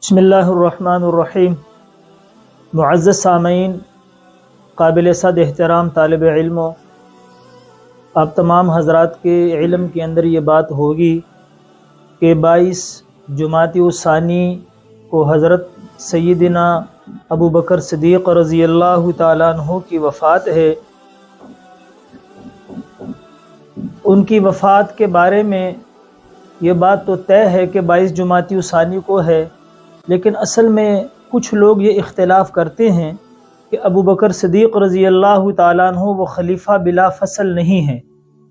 بسم اللہ الرحمن الرحیم۔ معزز سامعین، قابل صد احترام طالب علموں، آپ تمام حضرات کے علم کے اندر یہ بات ہوگی کہ 22 جمادی الثانی کو حضرت سیدنا ابو بکر صدیق رضی اللہ تعالیٰ عنہ کی وفات ہے۔ ان کی وفات کے بارے میں یہ بات تو طے ہے کہ 22 جمادی الثانی کو ہے، لیکن اصل میں کچھ لوگ یہ اختلاف کرتے ہیں کہ ابو بکر صدیق رضی اللہ تعالیٰ عنہ وہ خلیفہ بلا فصل نہیں ہیں،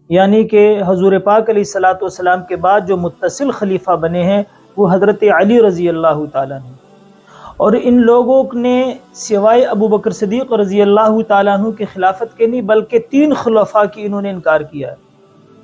یعنی کہ حضور پاک علیہ الصلاۃ والسلام کے بعد جو متصل خلیفہ بنے ہیں وہ حضرت علی رضی اللہ تعالیٰ عنہ، اور ان لوگوں نے سوائے ابو بکر صدیق رضی اللہ تعالیٰ عنہ کی خلافت کے نہیں بلکہ 3 خلفاء کی انہوں نے انکار کیا ہے۔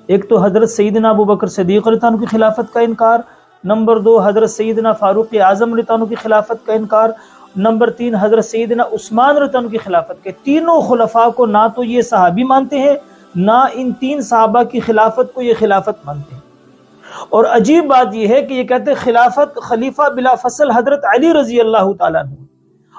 ایک تو حضرت سیدنا ابو بکر صدیق رضی اللہ عنہ کی خلافت کا انکار، نمبر 2 حضرت سیدنا فاروق اعظم رضی اللہ عنہ کی خلافت کا انکار، نمبر 3 حضرت سیدنا عثمان رضی اللہ عنہ کی خلافت کے۔ تینوں خلفاء کو نہ تو یہ صحابی مانتے ہیں، نہ ان 3 صحابہ کی خلافت کو یہ خلافت مانتے ہیں۔ اور عجیب بات یہ ہے کہ یہ کہتے ہیں خلافت خلیفہ بلا فصل حضرت علی رضی اللہ تعالیٰ عنہ،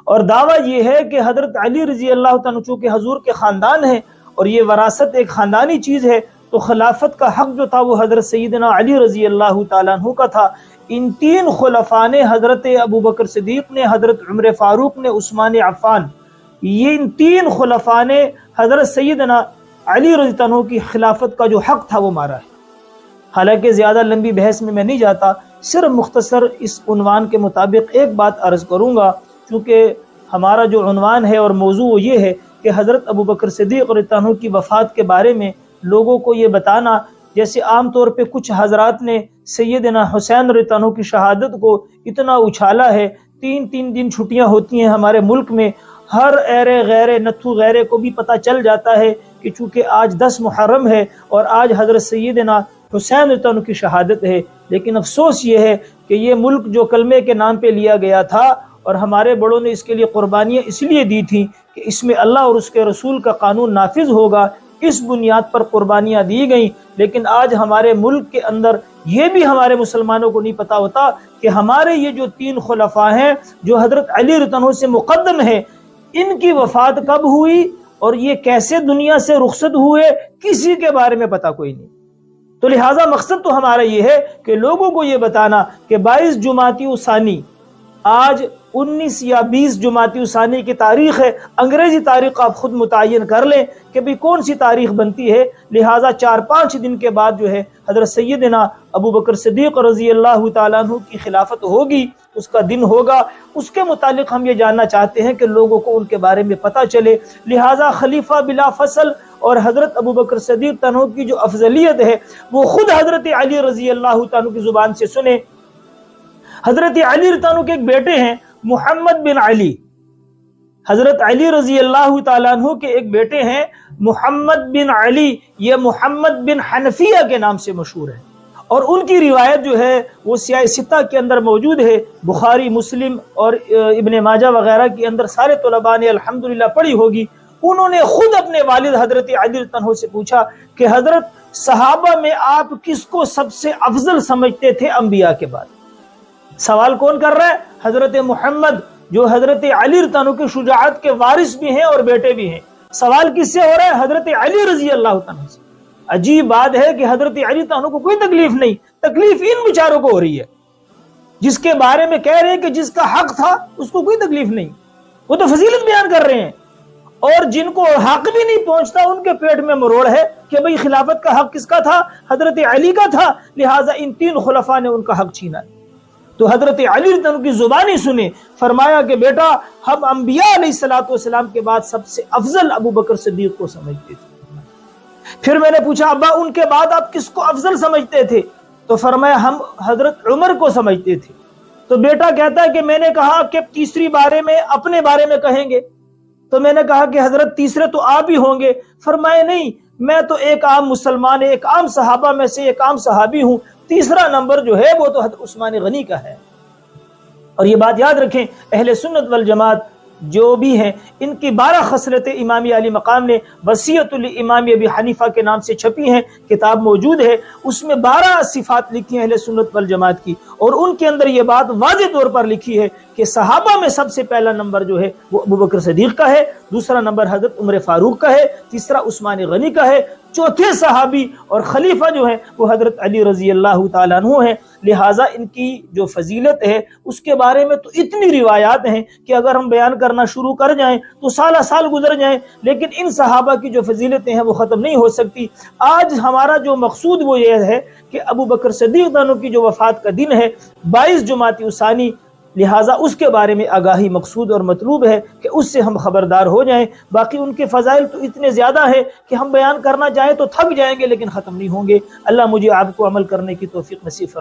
اور دعویٰ یہ ہے کہ حضرت علی رضی اللہ تعالیٰ عنہ چونکہ حضور کے خاندان ہیں اور یہ وراثت ایک خاندانی چیز ہے، تو خلافت کا حق جو تھا وہ حضرت سیدنا علی رضی اللہ تعالیٰ عنہ کا تھا۔ ان 3 خلفاء نے، حضرت ابو بکر صدیق نے، حضرت عمر فاروق نے، عثمان عفان، یہ ان 3 خلفاء نے حضرت سیدنا علی رضی اللہ عنہ کی خلافت کا جو حق تھا وہ مارا ہے۔ حالانکہ زیادہ لمبی بحث میں نہیں جاتا، صرف مختصر اس عنوان کے مطابق ایک بات عرض کروں گا، چونکہ ہمارا جو عنوان ہے اور موضوع وہ یہ ہے کہ حضرت ابو بکر صدیق رضی اللہ عنہ کی وفات کے بارے میں لوگوں کو یہ بتانا، جیسے عام طور پہ کچھ حضرات نے سیدنا حسین رضی اللہ عنہ کی شہادت کو اتنا اچھالا ہے، 3 دن چھٹیاں ہوتی ہیں ہمارے ملک میں، ہر ایرے غیرے نتھو غیرے کو بھی پتہ چل جاتا ہے کہ چونکہ آج 10 محرم ہے اور آج حضرت سیدنا حسین رضی اللہ عنہ کی شہادت ہے۔ لیکن افسوس یہ ہے کہ یہ ملک جو کلمے کے نام پہ لیا گیا تھا اور ہمارے بڑوں نے اس کے لیے قربانیاں اس لیے دی تھیں کہ اس میں اللہ اور اس کے رسول کا قانون نافذ ہوگا، اس بنیاد پر قربانیاں دی گئیں۔ لیکن آج ہمارے ملک کے اندر یہ بھی ہمارے مسلمانوں کو نہیں پتہ ہوتا کہ ہمارے یہ جو 3 خلفاء ہیں جو حضرت علی رضی اللہ عنہ سے مقدم ہیں، ان کی وفات کب ہوئی اور یہ کیسے دنیا سے رخصت ہوئے، کسی کے بارے میں پتہ کوئی نہیں۔ تو لہٰذا مقصد تو ہمارا یہ ہے کہ لوگوں کو یہ بتانا کہ 22 جمادی الثانی، آج 19 یا 20 جمادی الثانی کی تاریخ ہے، انگریزی تاریخ آپ خود متعین کر لیں کہ بھی کون سی تاریخ بنتی ہے۔ لہٰذا 4-5 دن کے بعد جو ہے حضرت سیدنا ابو بکر صدیق رضی اللہ تعالیٰ عنہ کی خلافت ہوگی، اس کا دن ہوگا۔ اس کے متعلق ہم یہ جاننا چاہتے ہیں کہ لوگوں کو ان کے بارے میں پتہ چلے۔ لہٰذا خلیفہ بلا فصل اور حضرت ابو بکر صدیق عنہ کی جو افضلیت ہے وہ خود حضرت علی رضی اللہ تعالیٰ عنہ کی زبان سے سنیں۔ حضرت علی رضی اللہ عنہ کے ایک بیٹے ہیں محمد بن علی، حضرت علی رضی اللہ تعالیٰ عنہ کے ایک بیٹے ہیں محمد بن علی، یہ محمد بن حنفیہ کے نام سے مشہور ہے، اور ان کی روایت جو ہے وہ سیاہ ستہ کے اندر موجود ہے، بخاری، مسلم اور ابن ماجہ وغیرہ کے اندر سارے طلباء نے الحمدللہ پڑھی ہوگی۔ انہوں نے خود اپنے والد حضرت علی رضی اللہ عنہ سے پوچھا کہ حضرت صحابہ میں آپ کس کو سب سے افضل سمجھتے تھے انبیاء کے بعد؟ سوال کون کر رہا ہے؟ حضرت محمد، جو حضرت علی رضی اللہ عنہ کی شجاعت کے وارث بھی ہیں اور بیٹے بھی ہیں۔ سوال کس سے ہو رہا ہے؟ حضرت علی رضی اللہ عنہ سے۔ عجیب بات ہے کہ حضرت علی رضی اللہ عنہ کو کوئی تکلیف نہیں، تکلیف ان بیچاروں کو ہو رہی ہے جس کے بارے میں کہہ رہے ہیں کہ جس کا حق تھا اس کو کوئی تکلیف نہیں، وہ تو فضیلت بیان کر رہے ہیں، اور جن کو حق بھی نہیں پہنچتا ان کے پیٹ میں مروڑ ہے کہ بھئی خلافت کا حق کس کا تھا؟ حضرت علی کا تھا، لہٰذا ان 3 خلفاء نے ان کا حق چھینا ہے۔ تو حضرت علی رضی اللہ عنہ کی زبانی سنے، فرمایا کہ بیٹا ہم انبیاء علیہ الصلوۃ والسلام کے بعد سب سے افضل ابو بکر صدیق کو سمجھتے تھے۔ پھر میں نے پوچھا ابا ان کے بعد آپ کس کو افضل سمجھتے تھے؟ تو فرمایا ہم حضرت عمر کو سمجھتے تھے۔ تو بیٹا کہتا ہے کہ میں نے کہا کہ تیسری بارے میں اپنے بارے میں کہیں گے، تو میں نے کہا کہ حضرت تیسرے تو آپ ہی ہوں گے۔ فرمائے نہیں، میں تو ایک عام مسلمان، ایک عام صحابہ میں سے ایک عام صحابی ہوں، تیسرا نمبر جو ہے وہ تو حضرت عثمان غنی کا ہے۔ اور یہ بات یاد رکھیں، اہل سنت والجماعت جو بھی ہیں ان کی 12 خصلتیں امام علی مقام نے وصیت الامام ابی حنیفہ کے نام سے چھپی ہیں، کتاب موجود ہے، اس میں 12 صفات لکھی ہیں اہل سنت والجماعت کی، اور ان کے اندر یہ بات واضح طور پر لکھی ہے کہ صحابہ میں سب سے پہلا نمبر جو ہے وہ ابوبکر صدیق کا ہے، دوسرا نمبر حضرت عمر فاروق کا ہے، تیسرا عثمان غنی کا ہے، چوتھے صحابی اور خلیفہ جو ہیں وہ حضرت علی رضی اللہ تعالیٰ عنہ ہیں۔ لہٰذا ان کی جو فضیلت ہے اس کے بارے میں تو اتنی روایات ہیں کہ اگر ہم بیان کرنا شروع کر جائیں تو سالہ سال گزر جائیں، لیکن ان صحابہ کی جو فضیلتیں ہیں وہ ختم نہیں ہو سکتی۔ آج ہمارا جو مقصود وہ یہ ہے کہ ابو بکر صدیق عنہ کی جو وفات کا دن ہے 22 جمادی الثانی، لہٰذا اس کے بارے میں آگاہی مقصود اور مطلوب ہے کہ اس سے ہم خبردار ہو جائیں۔ باقی ان کے فضائل تو اتنے زیادہ ہیں کہ ہم بیان کرنا چاہیں تو تھک جائیں گے لیکن ختم نہیں ہوں گے۔ اللہ مجھے آپ کو عمل کرنے کی توفیق نصیب فرمائے۔